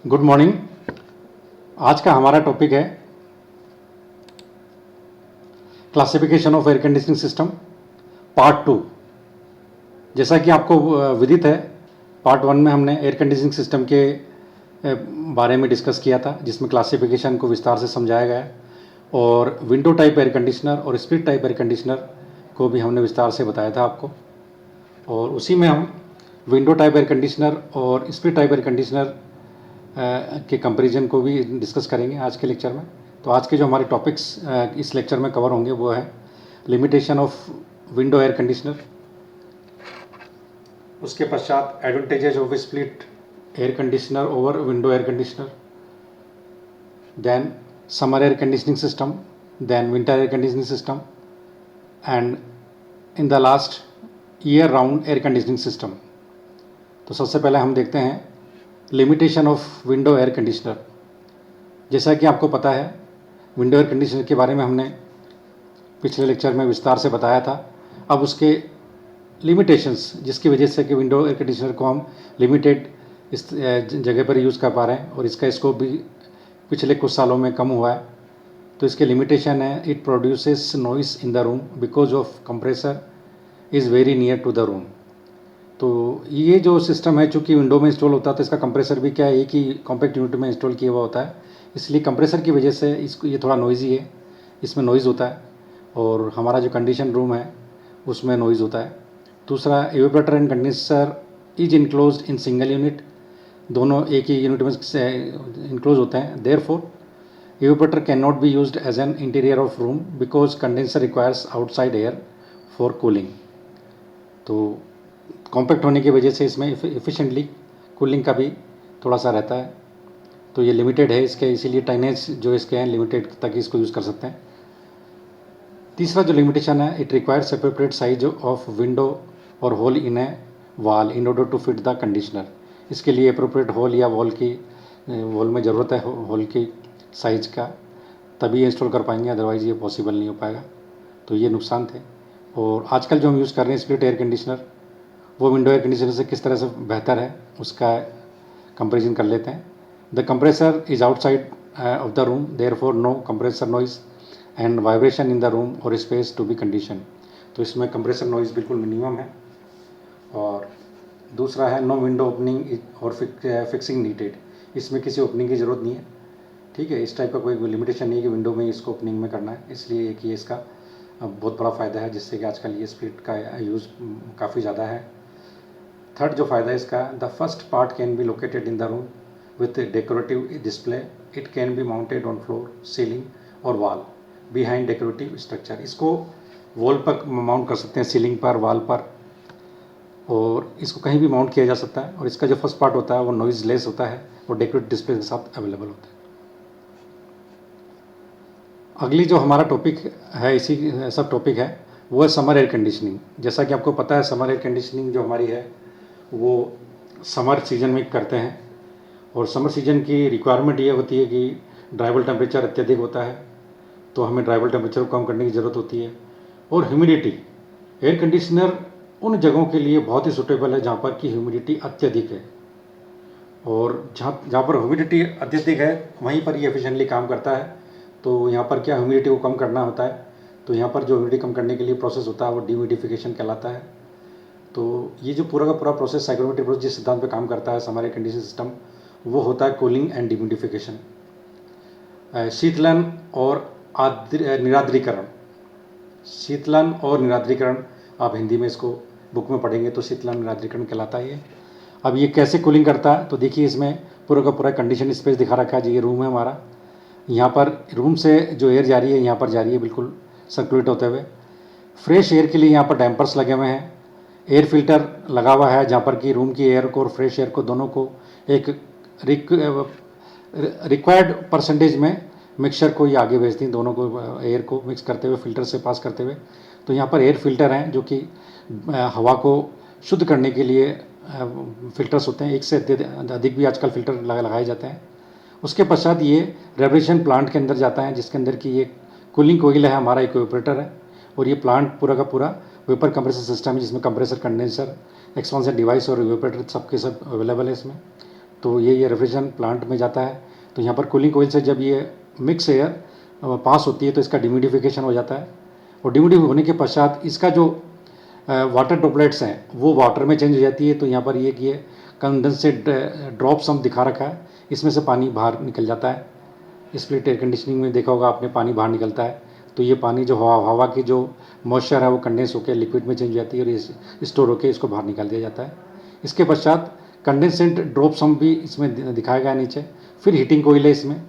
Good morning. आज का हमारा टॉपिक है classification of air conditioning system part 2। जैसा कि आपको विदित है, पार्ट 1 में हमने एयर कंडीशनिंग सिस्टम के बारे में डिस्कस किया था, जिसमें क्लासिफिकेशन को विस्तार से समझाया गया है और विंडो टाइप एयर कंडीशनर और स्प्लिट टाइप एयर कंडीशनर को भी हमने विस्तार से बताया था आपको। और उसी में हम विंडो टाइप एयर कंडीशनर और स्प्लिट टाइप एयर कंडीशनर के कंपैरिजन को भी डिस्कस करेंगे आज के लेक्चर में। तो आज के जो हमारे टॉपिक्स इस लेक्चर में कवर होंगे वो है limitation of window air conditioner, उसके पश्चात advantages of split air conditioner over window air conditioner, then summer air conditioning system, then winter air conditioning system and in the last year round air conditioning system. तो सबसे पहले हम देखते हैं limitation of window air conditioner. जैसा कि आपको पता है, विंडो एयर कंडीशनर के बारे में हमने पिछले लेक्चर में विस्तार से बताया था। अब उसके लिमिटेशंस, जिसकी वजह से कि विंडो एयर कंडीशनर को हम लिमिटेड इस जगह पर यूज़ कर पा रहे हैं और इसका स्कोप भी पिछले कुछ सालों में कम हुआ है। तो इसके लिमिटेशन है, it produces noise in the room because of compressor is very near to the room. तो ये जो सिस्टम है, चूँकि विंडो में इंस्टॉल होता है तो इसका कंप्रेसर भी क्या है, एक ही कॉम्पैक्ट यूनिट में इंस्टॉल किया हुआ होता है, इसलिए कंप्रेसर की वजह से इसको ये थोड़ा नॉइज़ी है, इसमें नॉइज़ होता है और हमारा जो कंडीशन रूम है उसमें नॉइज़ होता है। दूसरा, evaporator and condenser is enclosed in single unit, दोनों एक ही यूनिट में इनक्लोज होते हैं। Therefore evaporator can not be used as an interior of room because condenser requires outside air for cooling. तो कॉम्पैक्ट होने की वजह से इसमें एफिशिएंटली कूलिंग का भी थोड़ा सा रहता है। तो ये लिमिटेड है इसके, इसीलिए टाइनेज जो इसके हैं लिमिटेड तक इसको यूज़ कर सकते हैं। तीसरा जो लिमिटेशन है, it requires appropriate size of window और hole in a wall in order to fit the conditioner. इसके लिए अप्रोप्रिएट होल या वॉल में ज़रूरत है होल की साइज का, तभी इंस्टॉल कर पाएंगे, अदरवाइज़ ये पॉसिबल नहीं हो पाएगा। तो ये नुकसान थे। और आजकल जो हम यूज़ कर रहे हैं स्प्लिट एयर कंडीशनर, वो विंडो एयर कंडीशनर से किस तरह से बेहतर है उसका कंपैरिजन कर लेते हैं। The compressor is outside of the room, therefore no compressor noise and vibration in the room और स्पेस टू बी कंडीशन। तो इसमें कंप्रेसर नॉइज बिल्कुल मिनिमम है। और दूसरा है, नो विंडो ओपनिंग और फिक्सिंग नीडेड, इसमें किसी ओपनिंग की ज़रूरत नहीं है। ठीक है, इस टाइप का कोई लिमिटेशन नहीं है कि विंडो में इसको ओपनिंग में करना है, इसलिए एक ये इसका बहुत बड़ा फ़ायदा है, जिससे कि आजकल ये स्प्लिट का यूज़ काफ़ी ज़्यादा है। थर्ड जो फ़ायदा है इसका, the first part can be located in the room with decorative display, it can be mounted on floor, ceiling और वॉल बिहाइंड डेकोरेटिव स्ट्रक्चर। इसको वॉल पर माउंट कर सकते हैं, सीलिंग पर, वॉल पर, और इसको कहीं भी माउंट किया जा सकता है। और इसका जो फर्स्ट पार्ट होता है वो नॉइज लेस होता है और डेकोरेटिव डिस्प्ले के साथ अवेलेबल होता है। अगली जो हमारा टॉपिक है, इसी सब टॉपिक है, वो है समर एयर कंडीशनिंग। जैसा कि आपको पता है, समर एयर कंडीशनिंग जो हमारी है वो समर सीजन में करते हैं। और समर सीजन की रिक्वायरमेंट ये होती है कि ड्राइबल टेम्परेचर अत्यधिक होता है, तो हमें ड्राइबल टेम्परेचर को कम करने की ज़रूरत होती है। और ह्यूमिडिटी, एयर कंडीशनर उन जगहों के लिए बहुत ही सूटेबल है जहाँ पर कि ह्यूमिडिटी अत्यधिक है, और जहाँ पर ह्यूमिडिटी अत्यधिक है वहीं पर ये एफिशिएंटली काम करता है। तो यहाँ पर क्या, ह्यूमिडिटी को कम करना होता है, तो यहाँ पर जो ह्यूमिडिटी कम करने के लिए प्रोसेस होता है वो डिह्यूमिडिफिकेशन कहलाता है। तो ये जो पूरा का पूरा प्रोसेस, साइक्रोमेट्रिक प्रोसेस जिस सिद्धांत पे काम करता है हमारे कंडीशन सिस्टम, वो होता है कूलिंग एंड डिह्यूमिडिफिकेशन। शीतलन और निरार्द्रीकरण, शीतलन और निरार्द्रीकरण, आप हिंदी में इसको बुक में पढ़ेंगे तो शीतलन निरार्द्रीकरण कहलाता है ये। अब ये कैसे कूलिंग करता है, तो देखिए इसमें पूरा का पूरा कंडीशन स्पेस दिखा रखा है जी। ये रूम है हमारा, यहाँ पर रूम से जो एयर जा रही है यहाँ पर जा रही है बिल्कुल सर्कुलेट होते हुए। फ्रेश एयर के लिए यहाँ पर डैम्पर्स लगे हुए हैं, एयर फिल्टर लगा हुआ है जहाँ पर कि रूम की एयर को और फ्रेश एयर को दोनों को एक रिक्वायर्ड परसेंटेज में मिक्सचर को ये आगे भेजती हैं, दोनों को एयर को मिक्स करते हुए, फिल्टर से पास करते हुए। तो यहाँ पर एयर फिल्टर हैं जो कि हवा को शुद्ध करने के लिए फिल्टर्स होते हैं, एक से अधिक भी आजकल फिल्टर लगाए जाते हैं। उसके पश्चात ये रेफ्रिजरेशन प्लांट के अंदर जाता है, जिसके अंदर की ये कूलिंग कोइल है, हमारा एक इवेपोरेटर है, और ये प्लांट पूरा का पूरा वेपर कंप्रेसर सिस्टम है, जिसमें कंप्रेसर, कंडेंसर, एक्सपांशन डिवाइस और इवेपोरेटर सबके सब अवेलेबल है इसमें। तो ये रेफ्रिजरेशन प्लांट में जाता है। तो यहाँ पर कूलिंग कोयल से जब ये मिक्स एयर पास होती है तो इसका डिह्यूमिडिफिकेशन हो जाता है, और डिह्यूमिडिफाई होने के पश्चात इसका जो वाटर ड्रॉपलेट्स हैं वो वाटर में चेंज हो जाती है। तो यहाँ पर ये कंडेंसेट ड्रॉप्स हम दिखा रखा है, इसमें से पानी बाहर निकल जाता है। स्प्लिट एयर कंडीशनिंग में देखा होगा आपने, पानी बाहर निकलता है। तो ये पानी जो हवा की जो मॉइस्चर है वो कंडेंस होकर लिक्विड में चेंज हो जाती है और ये स्टोर होकर इसको बाहर निकाल दिया जाता है। इसके पश्चात कंडेंसेंट ड्रॉप्स हम भी इसमें दिखाया गया नीचे। फिर हीटिंग कोयल है इसमें,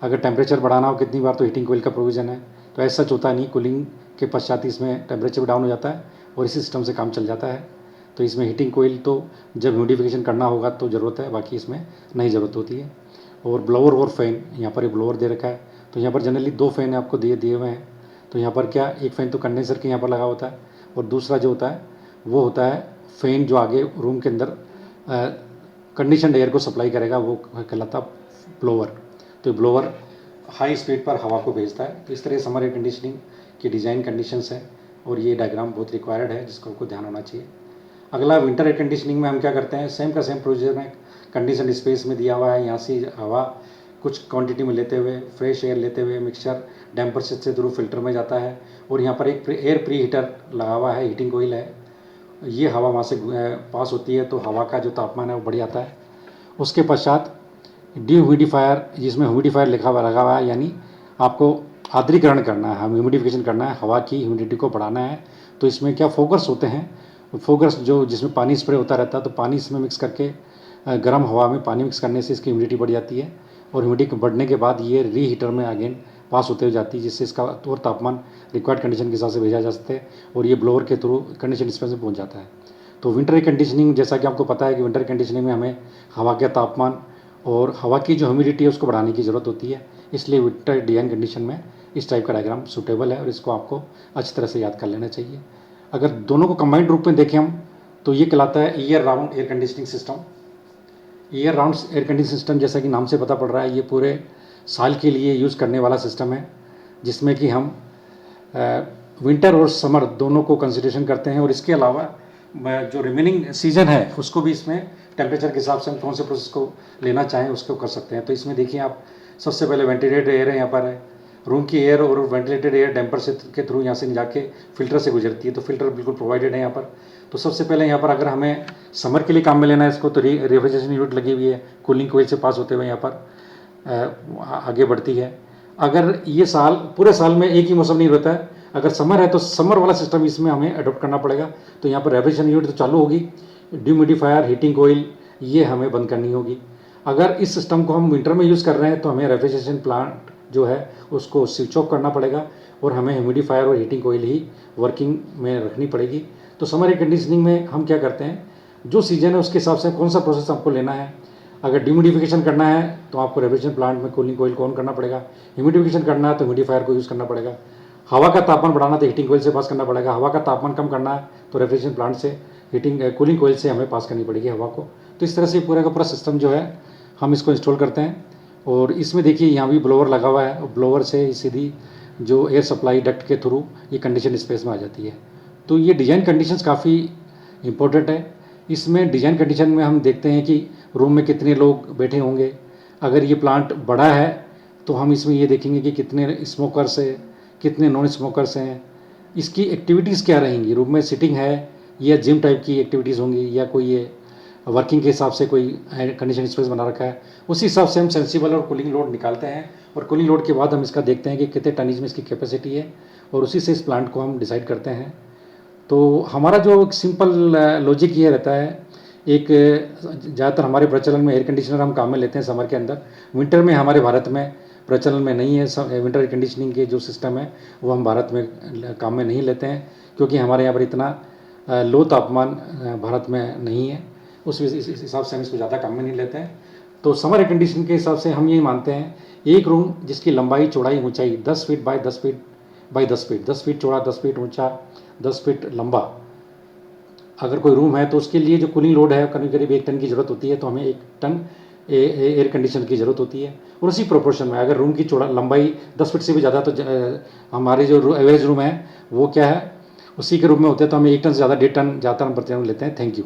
अगर टेम्परेचर बढ़ाना हो कितनी बार तो हीटिंग कोयल का प्रोविज़न है। तो ऐसा सच होता नहीं, कूलिंग के पश्चात इसमें टेम्परेचर डाउन हो जाता है और इसी सिस्टम से काम चल जाता है। तो इसमें हीटिंग कोयल तो जब ह्यूमिडिफिकेशन करना होगा तो ज़रूरत है, बाकी इसमें नहीं ज़रूरत होती है। और ब्लोअर और फैन, यहाँ पर ये ब्लोअर दे रखा है। तो यहाँ पर जनरली 2 फैन आपको दिए हुए हैं। तो यहाँ पर क्या, एक फ़ैन तो कंडेंसर के यहाँ पर लगा होता है, और दूसरा जो होता है वो होता है फ़ैन जो आगे रूम के अंदर कंडीशनड एयर को सप्लाई करेगा, वो कहलाता ब्लोअर। तो ब्लोअर हाई स्पीड पर हवा को भेजता है। तो इस तरह समर एयर कंडीशनिंग की डिज़ाइन कंडीशंस है, और ये डायग्राम बहुत रिक्वायर्ड है जिसको आपको ध्यान होना चाहिए। अगला विंटर एयर कंडीशनिंग में हम क्या करते हैं, सेम का सेम प्रोसीजर में कंडीशन स्पेस में दिया हुआ है। यहाँ से हवा कुछ क्वांटिटी में लेते हुए, फ्रेश एयर लेते हुए मिक्सचर डैम्पर से थ्रू फिल्टर में जाता है, और यहाँ पर एक एयर प्री हीटर लगा हुआ है, हीटिंग कोयल है। ये हवा वहाँ से पास होती है तो हवा का जो तापमान है वो बढ़ जाता है। उसके पश्चात डिह्यूमिडिफायर, जिसमें ह्यूमिडिफायर लगा हुआ है, यानी आपको आर्द्रीकरण करना है, ह्यूमिडिफिकेशन करना है, हवा की ह्यूमिडिटी को बढ़ाना है। तो इसमें क्या फोकस होते हैं, फोकस जो जिसमें पानी स्प्रे होता रहता है, तो पानी इसमें मिक्स करके गर्म हवा में पानी मिक्स करने से इसकी ह्यूमिडिटी बढ़ जाती है, और ह्यूमिडिटी बढ़ने के बाद ये री हीटर में अगेन पास होते हुए जाती है, जिससे इसका और तापमान रिक्वायर्ड कंडीशन के हिसाब से भेजा जा सकता है, और ये ब्लोअर के थ्रू कंडीशन स्पेस में पहुँच जाता है। तो विंटर एयर कंडीशनिंग, जैसा कि आपको पता है कि विंटर कंडीशनिंग में हमें हवा के तापमान और हवा की जो ह्यूमिडिटी है उसको बढ़ाने की ज़रूरत होती है, इसलिए विंटर डिज़ाइन कंडीशन में इस टाइप का डायग्राम सूटेबल है, और इसको आपको अच्छी तरह से याद कर लेना चाहिए। अगर दोनों को कंबाइंड रूप में देखें हम, तो ये कहलाता है year round air conditioning system. Year round air conditioning system, जैसा कि नाम से पता पड़ रहा है, ये पूरे साल के लिए यूज़ करने वाला सिस्टम है, जिसमें कि हम विंटर और समर दोनों को कंसिडरेशन करते हैं, और इसके अलावा जो रिमेनिंग सीजन है उसको भी इसमें टेम्परेचर के हिसाब से हम कौन से प्रोसेस को लेना चाहें उसको कर सकते हैं। तो इसमें देखिए आप, सबसे पहले वेंटिलेटेड एयर है, यहाँ पर है रूम की एयर, और वेंटिलेटेड एयर डैम्पर से के थ्रू यहाँ से जाके फिल्टर से गुजरती है। तो फिल्टर बिल्कुल प्रोवाइडेड है यहाँ पर। तो सबसे पहले यहाँ पर अगर हमें समर के लिए काम में लेना है इसको, तो रेफ्रिजरेशन यूनिट लगी हुई है, कूलिंग कोयल से पास होते हुए यहाँ पर आगे बढ़ती है। अगर ये साल पूरे साल में एक ही मौसम नहीं रहता है, अगर समर है तो समर वाला सिस्टम इसमें हमें अडोप्ट करना पड़ेगा। तो यहाँ पर रेफ्रिजरेशन यूनिट तो चालू होगी, डिह्यूमिडिफायर, हीटिंग कोयल ये हमें बंद करनी होगी। अगर इस सिस्टम को हम विंटर में यूज़ कर रहे हैं तो हमें रेफ्रिजरेशन प्लांट जो है उसको स्विच ऑफ करना पड़ेगा, और हमें ह्यूमिडिफायर और हीटिंग कोयल ही वर्किंग में रखनी पड़ेगी। तो समर एयर कंडीशनिंग में हम क्या करते हैं, जो सीजन है उसके हिसाब से कौन सा प्रोसेस आपको लेना है। अगर डिह्यूमिडिफिकेशन करना है तो आपको रेफ्रिजरेशन प्लांट में कूलिंग कोयल को ऑन करना पड़ेगा, ह्यूमिडिफिकेशन करना है तो ह्यूमिडिफायर को यूज़ करना पड़ेगा, हवा का तापमान बढ़ाना तो हीटिंग कोयल से पास करना पड़ेगा, हवा का तापमान कम करना है तो रेफ्रिजरेशन प्लांट से कूलिंग कोयल से हमें पास करनी पड़ेगी हवा को। तो इस तरह से पूरा का पूरा सिस्टम जो है हम इसको इंस्टॉल करते हैं। और इसमें देखिए यहाँ भी ब्लोअर लगा हुआ है, और ब्लोअर से सीधी जो एयर सप्लाई डक्ट के थ्रू ये कंडीशन स्पेस में आ जाती है। तो ये डिज़ाइन कंडीशंस काफ़ी इंपॉर्टेंट है। इसमें डिज़ाइन कंडीशन में हम देखते हैं कि रूम में कितने लोग बैठे होंगे। अगर ये प्लांट बड़ा है तो हम इसमें ये देखेंगे कि कितने स्मोकर्स है, कितने नॉन स्मोकर्स हैं, इसकी एक्टिविटीज़ क्या रहेंगी, रूम में सिटिंग है या जिम टाइप की एक्टिविटीज़ होंगी, या कोई ये वर्किंग के हिसाब से कोई कंडीशन स्पेस बना रखा है। उसी हिसाब से हम सेंसिबल और कूलिंग लोड निकालते हैं, और कूलिंग लोड के बाद हम इसका देखते हैं कि कितने टनीज में इसकी कैपेसिटी है, और उसी से इस प्लांट को हम डिसाइड करते हैं। तो हमारा जो सिंपल लॉजिक ये रहता है, एक ज़्यादातर हमारे प्रचलन में एयर कंडीशनर हम काम में लेते हैं समर के अंदर। विंटर में हमारे भारत में प्रचलन में नहीं है, विंटर एयर कंडीशनिंग के जो सिस्टम है वो हम भारत में काम में नहीं लेते हैं, क्योंकि हमारे यहाँ पर इतना लो तापमान भारत में नहीं है। उस हिसाब से हम इसको ज़्यादा काम में नहीं लेते हैं। तो समर एयर कंडीशनिंग के हिसाब से हम ये मानते हैं, एक रूम जिसकी लंबाई चौड़ाई ऊंचाई 10 feet by 10 feet by 10 feet, 10 feet चौड़ा, 10 फीट ऊंचा, 10 फीट लंबा अगर कोई रूम है, तो उसके लिए जो कूलिंग लोड है करीब करीब 1 टन की ज़रूरत होती है। तो हमें 1 टन एयर कंडीशनर की ज़रूरत होती है। और उसी प्रोपोर्शन में अगर रूम की चौड़ा लंबाई 10 फीट से भी ज़्यादा, तो हमारे जो एवरेज रूम है वो क्या है, उसी के रूप में होते हैं। तो हमें 1 टन से ज़्यादा 1.5 टन ज़्यादातर हम प्रति लेते हैं। Thank you.